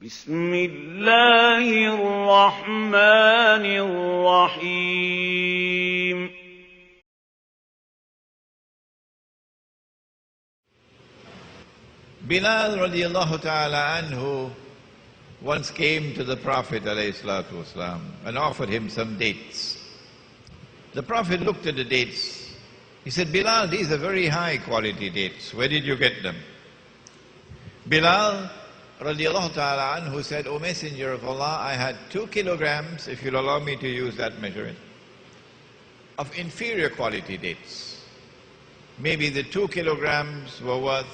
بسم الله الرحمن الرحيم Bilal radiallahu ta'ala anhu once came to the Prophet alayhi salatu wasalam and offered him some dates. The Prophet looked at the dates. He said, Bilal, these are very high quality dates. Where did you get them? Bilal radiallahu ta'ala anhu said, O Messenger of Allah, I had 2 kilograms, if you'll allow me to use that measurement, of inferior quality dates. Maybe the 2 kilograms were worth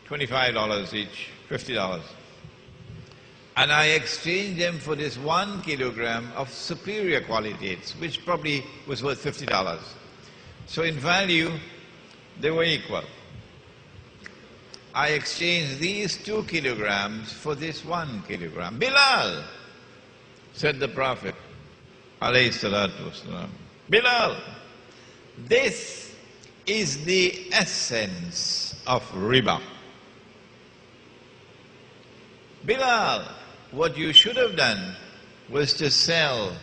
$25 each, $50. And I exchanged them for this 1 kilogram of superior quality dates, which probably was worth $50. So in value, they were equal. I exchanged these 2 kilograms for this 1 kilogram. Bilal, said the Prophet, alayhi salatu wasalam, Bilal, this is the essence of riba. Bilal, what you should have done was to sell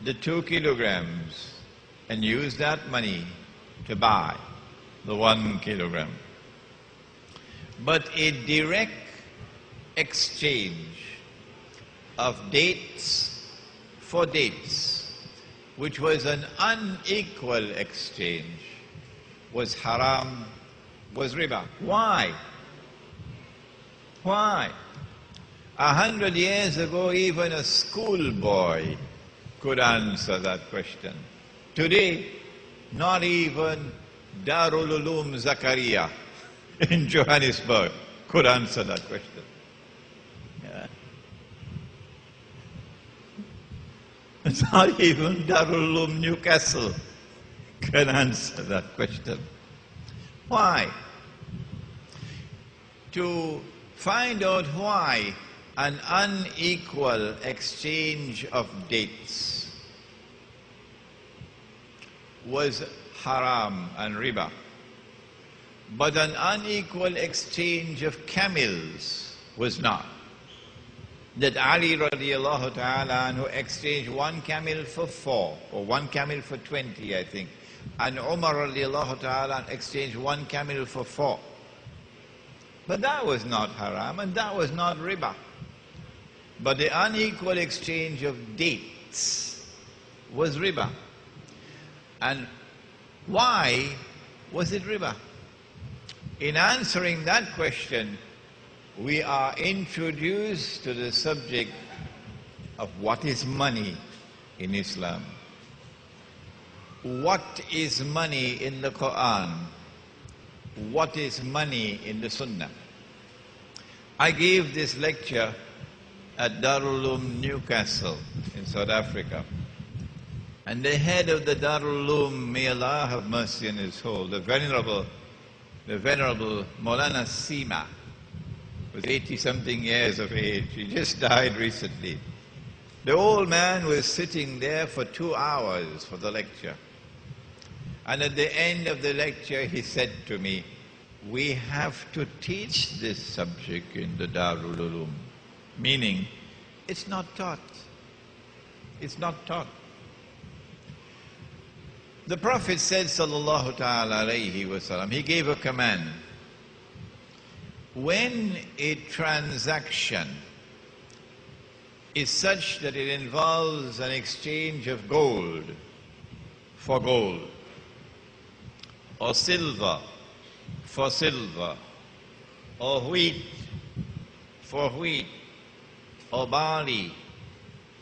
the 2 kilograms and use that money to buy the 1 kilogram. But a direct exchange of dates for dates, which was an unequal exchange, was haram, was riba. Why? Why? 100 years ago, even a schoolboy could answer that question. Today, not even Darul Uloom Zakaria in Johannesburg could answer that question. Yeah. Not even Darul Uloom Newcastle can answer that question. Why? To find out why an unequal exchange of dates was haram and riba, but an unequal exchange of camels was not. That Ali radiallahu ta'ala anhu exchanged 1 camel for 4, or 1 camel for 20, I think, and Umar radiallahu ta'ala exchanged 1 camel for 4. But that was not haram and that was not riba. But the unequal exchange of dates was riba. And why was it riba? In answering that question, we are introduced to the subject of what is money in Islam. What is money in the Quran? What is money in the Sunnah? I gave this lecture at Darul Uloom Newcastle in South Africa. And the head of the Darul Uloom, may Allah have mercy on his soul, the venerable Maulana Sima, was 80-something years of age. He just died recently. The old man was sitting there for 2 hours for the lecture. And at the end of the lecture, he said to me, we have to teach this subject in the Darul Uloom. Meaning, it's not taught. It's not taught. The Prophet said, sallallahu ta'ala alayhi wasallam, he gave a command. When a transaction is such that it involves an exchange of gold for gold, or silver for silver, or wheat for wheat, or barley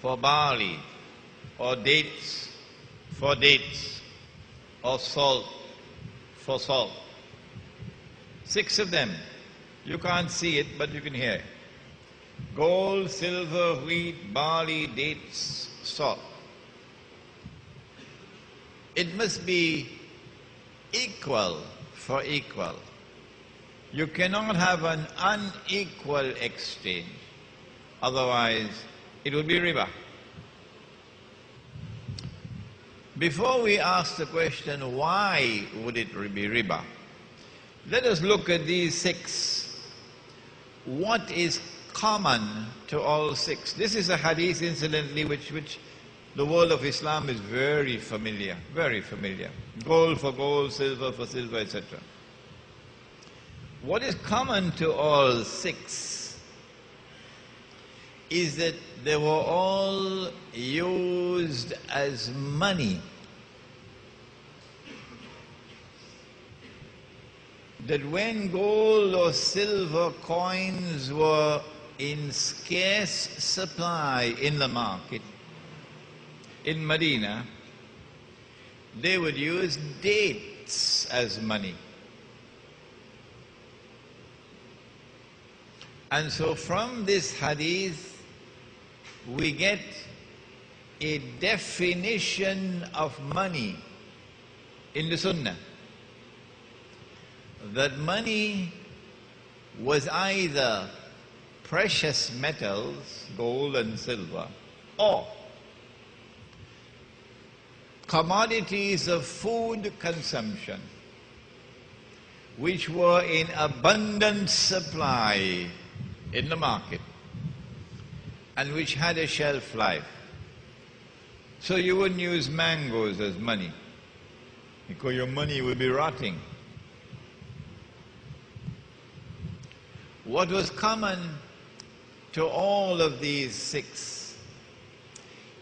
for barley, or dates for dates, or salt for salt. 6 of them. You can't see it, but you can hear it. Gold, silver, wheat, barley, dates, salt. It must be equal for equal. You cannot have an unequal exchange. Otherwise, it will be riba. Before we ask the question, why would it be riba? Let us look at these 6. What is common to all six? This is a hadith, incidentally, which the world of Islam is very familiar, very familiar. Gold for gold, silver for silver, etc. What is common to all six is that they were all used as money. That when gold or silver coins were in scarce supply in the market, in Medina, they would use dates as money. And so from this hadith, we get a definition of money in the Sunnah. That money was either precious metals, gold and silver, or commodities of food consumption, which were in abundant supply in the market, and which had a shelf life. So you wouldn't use mangoes as money, because your money would be rotting. What was common to all of these six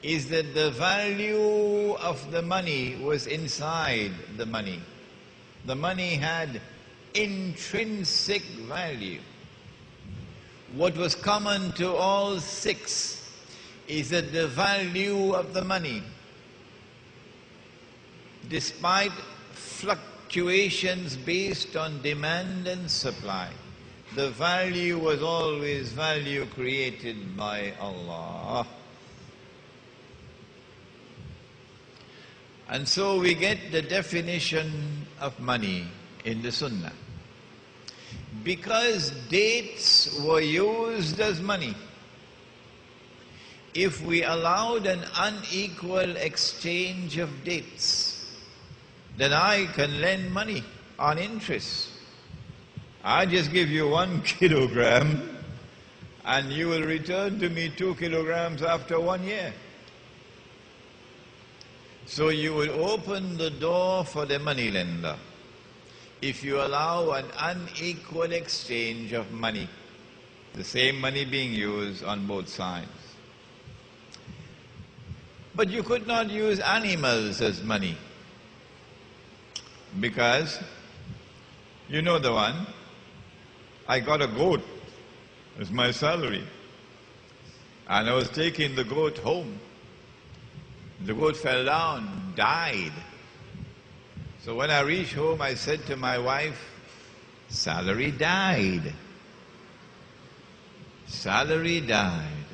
is that the value of the money was inside the money. The money had intrinsic value. What was common to all six is that the value of the money, despite fluctuations based on demand and supply, the value was always value created by Allah. And so we get the definition of money in the Sunnah. Because dates were used as money, if we allowed an unequal exchange of dates, then I can lend money on interest. I just give you 1 kilogram and you will return to me 2 kilograms after 1 year. So you will open the door for the moneylender if you allow an unequal exchange of money, the same money being used on both sides. But you could not use animals as money, because you know the one, I got a goat as my salary, and I was taking the goat home. The goat fell down, died. So when I reached home, I said to my wife, salary died. Salary died.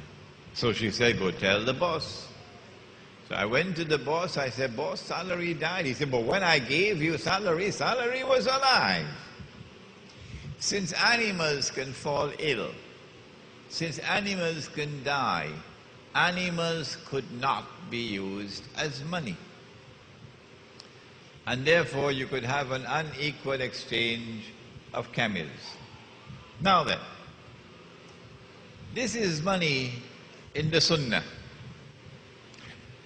So she said, go tell the boss. So I went to the boss, I said, boss, salary died. He said, but when I gave you salary, salary was alive. Since animals can fall ill, since animals can die, animals could not be used as money. And therefore you could have an unequal exchange of camels. Now then, this is money in the Sunnah.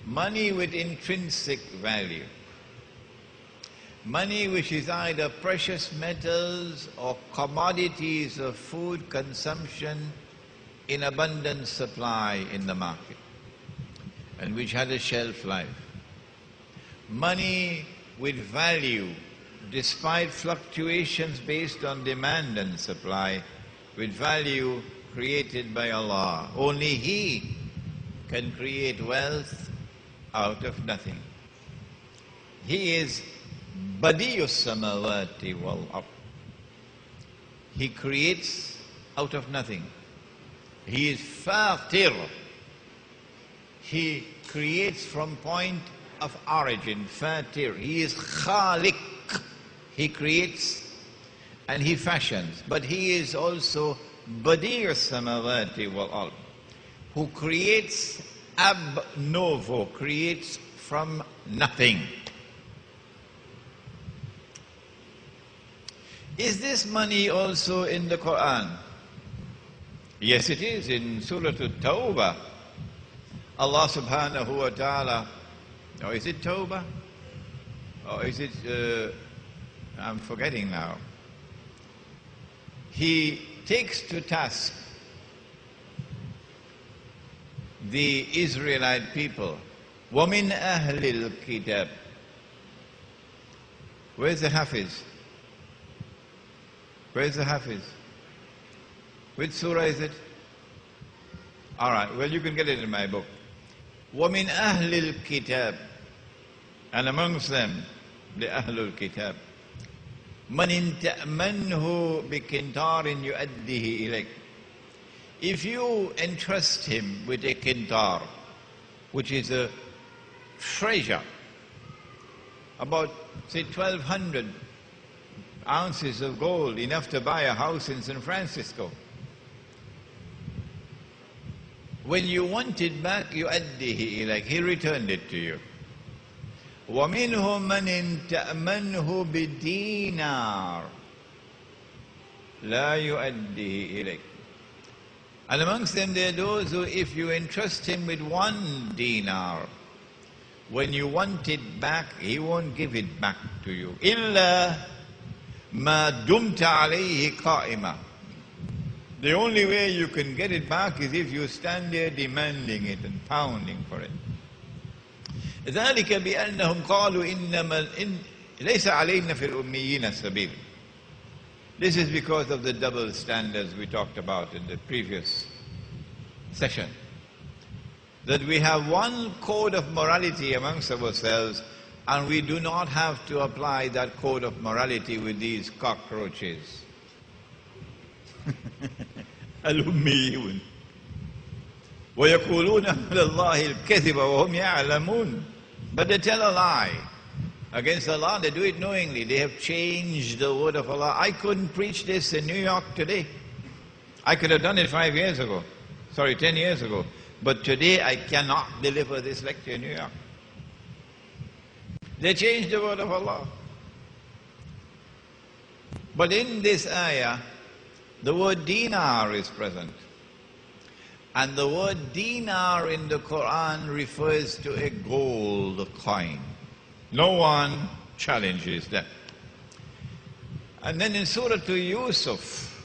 Money with intrinsic value. Money which is either precious metals or commodities of food consumption in abundant supply in the market, and which had a shelf life. Money with value, despite fluctuations based on demand and supply, with value created by Allah. Only He can create wealth out of nothing. He is Badi'us samawati wal ard. He creates out of nothing. He is Fatir. He creates from point of origin, Fatir. He is Khaliq. He creates and He fashions. But He is also Badi'us samawati wal ard, who creates ab novo, creates from nothing. Is this money also in the Quran? Yes, it is. In Surah At-Tawbah, Allah subhanahu wa ta'ala, or is it Tawbah? Or is it, I'm forgetting now. He takes to task the Israelite people. وَمِنْ أَهْلِ الْكِتَابِ. Where's the Hafiz? Where's the Hafiz? Which surah is it? All right, well, you can get it in my book. وَمِنْ أَهْلِ الْكِتَابِ. And amongst them, the Ahlul Kitab. مَنْ إِن تَأْمَنْهُ بِكِنْتَارٍ يُؤَدِّهِ إِلَيْكَ. If you entrust him with a kintar, which is a treasure, about, say, 1,200 ounces of gold, enough to buy a house in San Francisco. When you want it back, يُؤَدِّهِ إِلَيْكَ. He returned it to you. وَمِنْهُمْ مَنْ إِن تَأْمَنْهُ بِدِينَارٍ لَا يُؤَدِّهِ إِلَيْكَ. And amongst them there are those who, if you entrust him with 1 dinar, when you want it back, he won't give it back to you. إِلَّا مَا دُمْتَ عَلَيْهِ قَائِمًا. The only way you can get it back is if you stand there demanding it and pounding for it. ذَلِكَ بِأَنَّهُمْ قَالُوا إِنَّمَا لَيْسَ عَلَيْنَا فِي الْأُمِّيِّينَ سَبِيلٌ. This is because of the double standards we talked about in the previous session. That we have one code of morality amongst ourselves, and we do not have to apply that code of morality with these cockroaches. الأميون ويقولون على الله الكذب وهم يعلمون. But they tell a lie against Allah. They do it knowingly. They have changed the word of Allah. I couldn't preach this in New York today. I could have done it 5 years ago. Sorry, 10 years ago. But today I cannot deliver this lecture in New York. They changed the word of Allah. But in this ayah, the word dinar is present. And the word dinar in the Quran refers to a gold coin. No one challenges that. And then in Surah to Yusuf,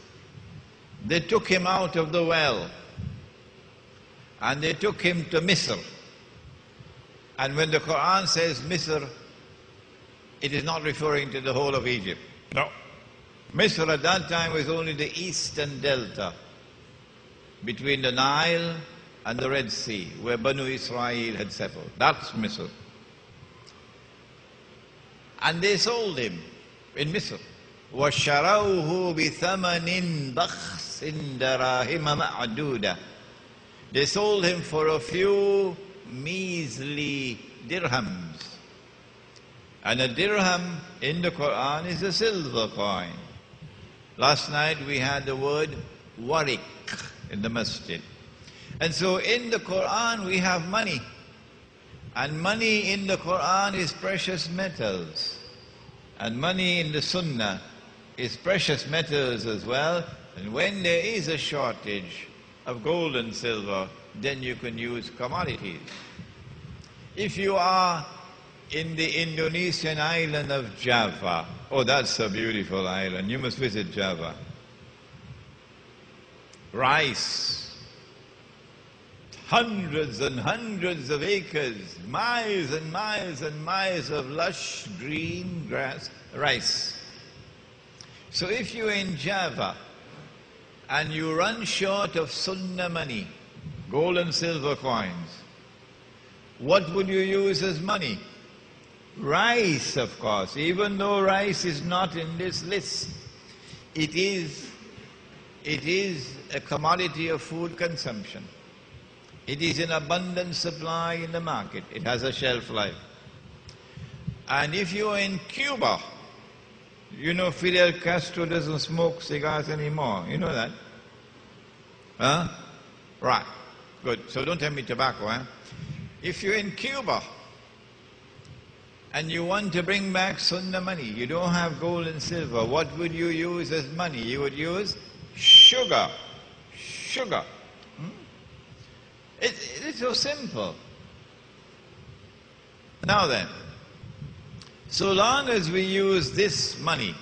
they took him out of the well and they took him to Misr. And when the Quran says Misr, it is not referring to the whole of Egypt. No. Misr at that time was only the eastern delta between the Nile and the Red Sea, where Banu Israel had settled. That's Misr. And they sold him in Misr. وَشَرَوْهُ بِثَمَنٍ بَخْسٍ دَرَاهِمَ مَعْدُودَةٍ. They sold him for a few measly dirhams. And a dirham in the Quran is a silver coin. Last night we had the word warik in the masjid. And so in the Quran we have money. And money in the Quran is precious metals. And money in the Sunnah is precious metals as well. And when there is a shortage of gold and silver, then you can use commodities. If you are in the Indonesian island of Java, oh, that's a beautiful island, you must visit Java. Rice, hundreds and hundreds of acres, miles and miles and miles of lush green grass, rice. So if you're in Java and you run short of Sunnah money, gold and silver coins, what would you use as money? Rice, of course. Even though rice is not in this list, it is a commodity of food consumption. It is in abundant supply in the market. It has a shelf life. And if you are in Cuba, you know Fidel Castro doesn't smoke cigars anymore. You know that? Huh? Right. Good. So don't tell me tobacco, huh? If you're in Cuba and you want to bring back Sunnah money, you don't have gold and silver, what would you use as money? You would use sugar. sugar. It is so simple. Now then, so long as we use this money,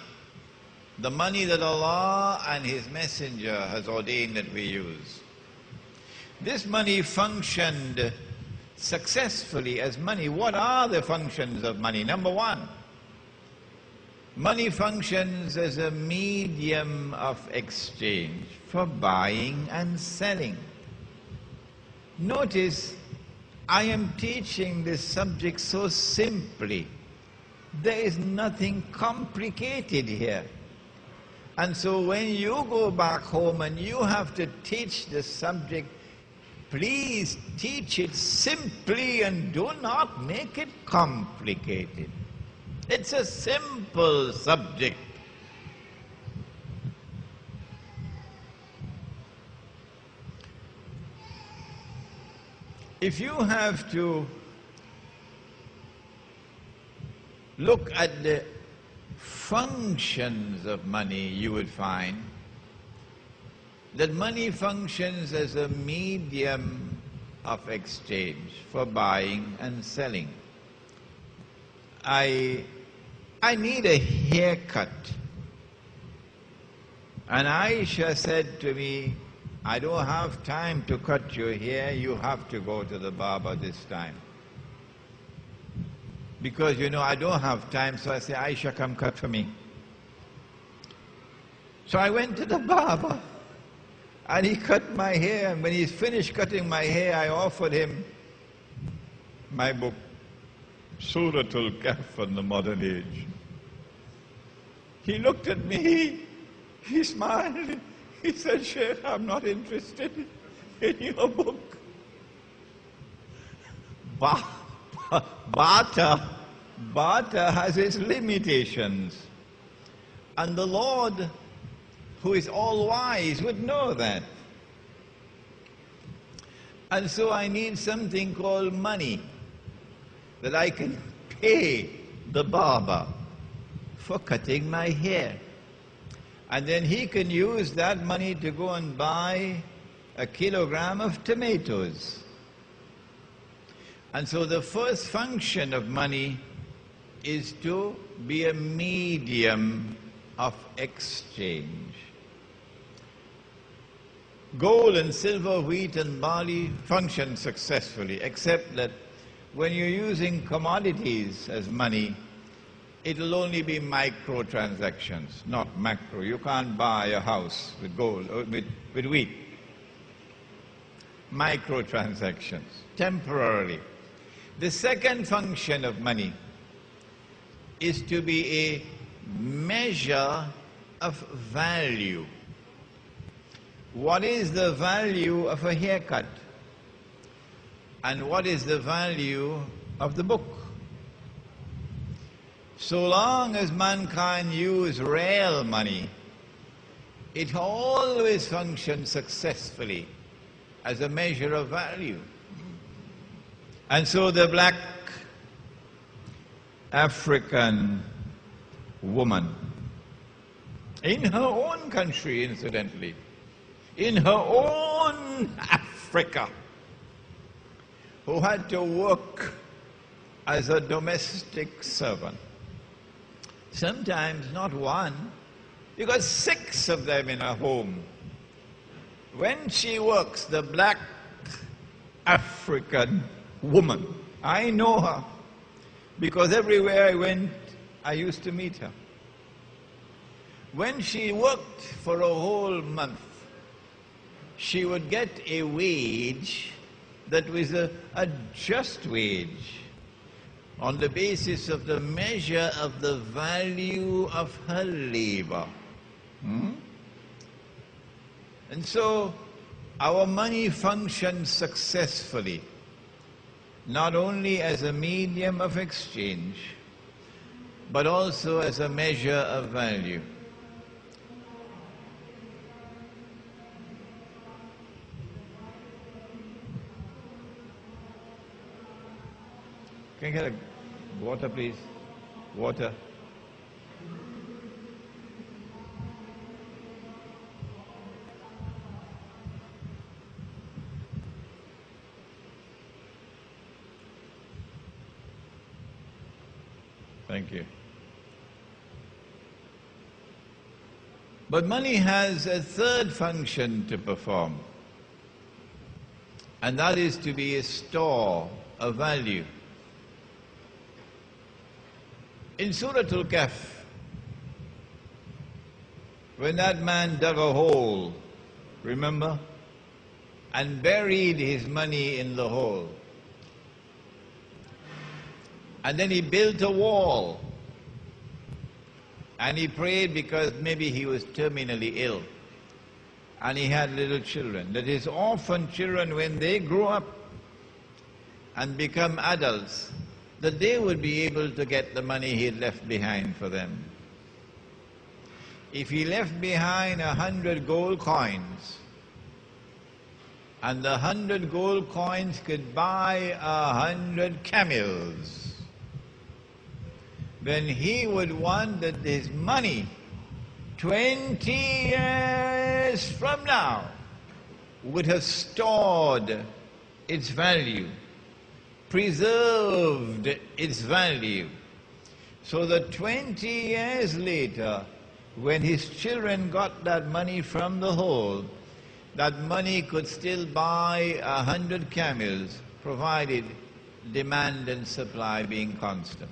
the money that Allah and His Messenger has ordained that we use, this money functioned successfully as money. What are the functions of money? Number one, money functions as a medium of exchange for buying and selling. Notice, I am teaching this subject so simply. There is nothing complicated here. And so when you go back home and you have to teach the subject, please teach it simply and do not make it complicated. It's a simple subject. If you have to look at the functions of money, you would find that money functions as a medium of exchange for buying and selling. I need a haircut. And Aisha said to me, I don't have time to cut your hair, you have to go to the barber this time. Because, I don't have time, so I say, Aisha, come cut for me. So I went to the barber, and he cut my hair, and when he's finished cutting my hair, I offered him my book, Suratul Kahf in the Modern Age. He looked at me, he smiled, he said, Sheikh, I'm not interested in your book. Barter has its limitations. And the Lord, who is all-wise, would know that. And so I need something called money that I can pay the barber for cutting my hair. And then he can use that money to go and buy a kilogram of tomatoes. And so the first function of money is to be a medium of exchange. Gold and silver, wheat and barley function successfully, except that when you're using commodities as money, it'll only be micro transactions, not macro. You can't buy a house with gold, or with wheat. Micro transactions, temporarily. The second function of money is to be a measure of value. What is the value of a haircut? And what is the value of the book? So long as mankind use real money, it always functions successfully as a measure of value. And so the black African woman, in her own country, incidentally, in her own Africa, who had to work as a domestic servant. Sometimes not one, you got 6 of them in her home. When she works, the black African woman, I know her, because everywhere I went, I used to meet her. When she worked for a whole month, she would get a wage that was a just wage, on the basis of the measure of the value of her labor. And so our money functions successfully, not only as a medium of exchange, but also as a measure of value. Can I get a water, please? Water. Thank you. But money has a third function to perform, and that is to be a store of value. In Surah Al-Kahf, when that man dug a hole, remember, and buried his money in the hole, and then he built a wall, and he prayed because maybe he was terminally ill, and he had little children, that his orphan children, when they grow up and become adults, that they would be able to get the money he had left behind for them. If he left behind 100 gold coins, and the 100 gold coins could buy 100 camels, then he would want that his money 20 years from now would have stored its value, preserved its value, so that 20 years later, when his children got that money from the hole, that money could still buy 100 camels, provided demand and supply being constant.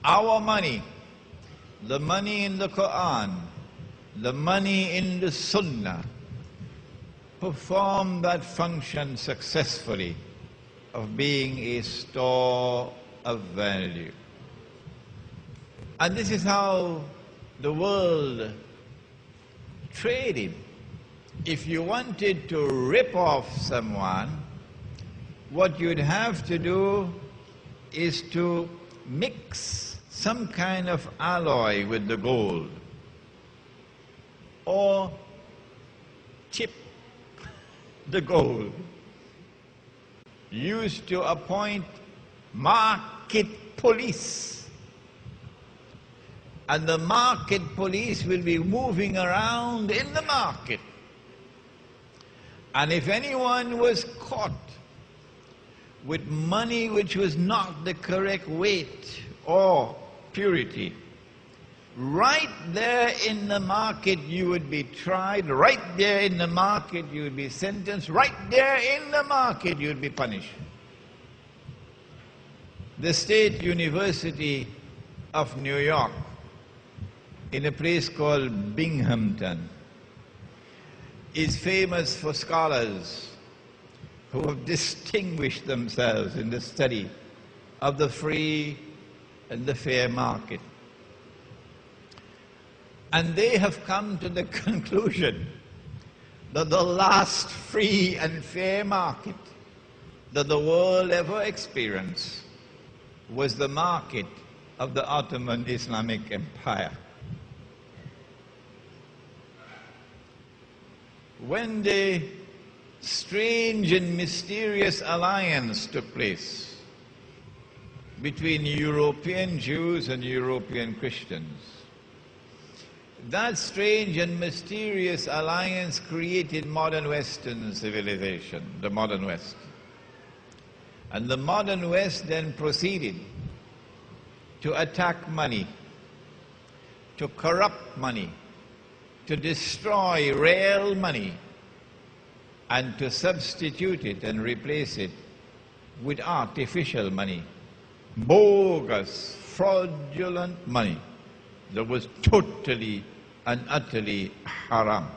Our money, the money in the Quran, the money in the Sunnah, perform that function successfully of being a store of value. And this is how the world traded. If you wanted to rip off someone, what you'd have to do is to mix some kind of alloy with the gold, or chip the gold. Used to appoint market police, and the market police will be moving around in the market, and if anyone was caught with money which was not the correct weight or purity, right there in the market you would be tried, right there in the market you would be sentenced, right there in the market you would be punished. The State University of New York, in a place called Binghamton, is famous for scholars who have distinguished themselves in the study of the free and the fair market. And they have come to the conclusion that the last free and fair market that the world ever experienced was the market of the Ottoman Islamic Empire. When the strange and mysterious alliance took place between European Jews and European Christians, that strange and mysterious alliance created modern Western civilization, the modern West. And the modern West then proceeded to attack money, to corrupt money, to destroy real money, and to substitute it and replace it with artificial money, bogus, fraudulent money that was totally and utterly haram.